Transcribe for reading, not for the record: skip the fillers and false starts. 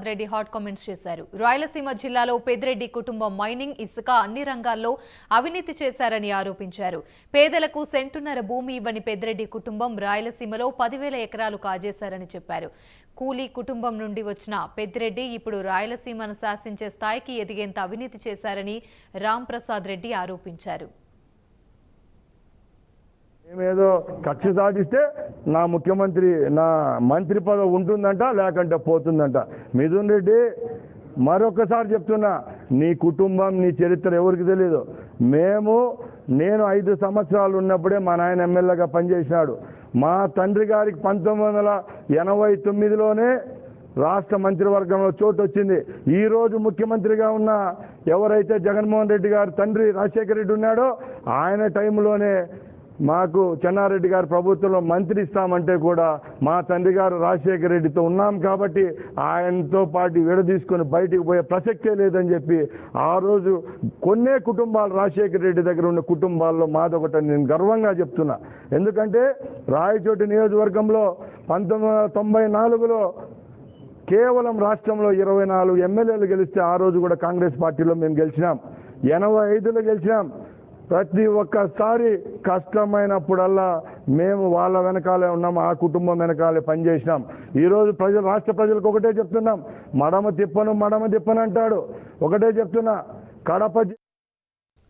Reddy hot comments చేశారు. రాయలసీమ జిల్లాలో పెద్దిరెడ్డి కుటుంబం మైనింగ్, ఇసుక అన్ని రంగాల్లో అవినీతి చేశారని ఆరోపించారు. పేదలకు సెంటున్నర భూమి ఇవ్వని పెద్దిరెడ్డి కుటుంబం రాయలసీమలో 10,000 ఎకరాలు కాజేశారని చెప్పారు. కూలీ కుటుంబం నుండి వచ్చిన పెద్దిరెడ్డి ఇప్పుడు రాయలసీమను శాసించే స్థాయికి ఎదిగేంత అవినీతి చేశారని రాంప్రసాద్ రెడ్డి ఆరోపించారు. మేమేదో కక్ష సాధిస్తే నా ముఖ్యమంత్రి నా మంత్రి పదవి ఉంటుందంట, లేకంటే పోతుందంట. మిథున్ రెడ్డి మరొకసారి చెప్తున్నా, నీ కుటుంబం నీ చరిత్ర ఎవరికి తెలియదు. నేను 5 సంవత్సరాలు ఉన్నప్పుడే మా నాయన ఎమ్మెల్యేగా పనిచేసినాడు. మా తండ్రి గారికి 1989లోనే రాష్ట్ర మంత్రివర్గంలో చోటు వచ్చింది. ఈ రోజు ముఖ్యమంత్రిగా ఉన్న ఎవరైతే జగన్మోహన్ రెడ్డి గారు తండ్రి రాజశేఖర రెడ్డి ఉన్నాడో ఆయన టైంలోనే మాకు చెన్నారెడ్డి గారి ప్రభుత్వంలో మంత్రి ఇస్తామంటే కూడా మా తండ్రి గారు రాజశేఖర రెడ్డితో ఉన్నాం కాబట్టి ఆయనతో పాటు విడదీసుకొని బయటికి పోయే ప్రసక్తే లేదని చెప్పి ఆ రోజు కొన్నే కుటుంబాలు రాజశేఖర రెడ్డి దగ్గర ఉన్న కుటుంబాల్లో మాదొకటి నేను గర్వంగా చెప్తున్నా. ఎందుకంటే రాయచోటి నియోజకవర్గంలో 1994లో కేవలం రాష్ట్రంలో 24 ఎమ్మెల్యేలు గెలిస్తే ఆ రోజు కూడా కాంగ్రెస్ పార్టీలో మేము గెలిచినాం. 85లో గెలిచినాం. ప్రతి ఒక్కసారి కష్టమైనప్పుడల్లా మేము వాళ్ళ వెనకాలే ఉన్నాం, ఆ కుటుంబం వెనకాలే పనిచేసినాం. ఈరోజు రాష్ట్ర ప్రజలకు ఒకటే చెప్తున్నాం, మడమ తిప్పను అంటాడు. ఒకటే చెప్తున్నా, కడప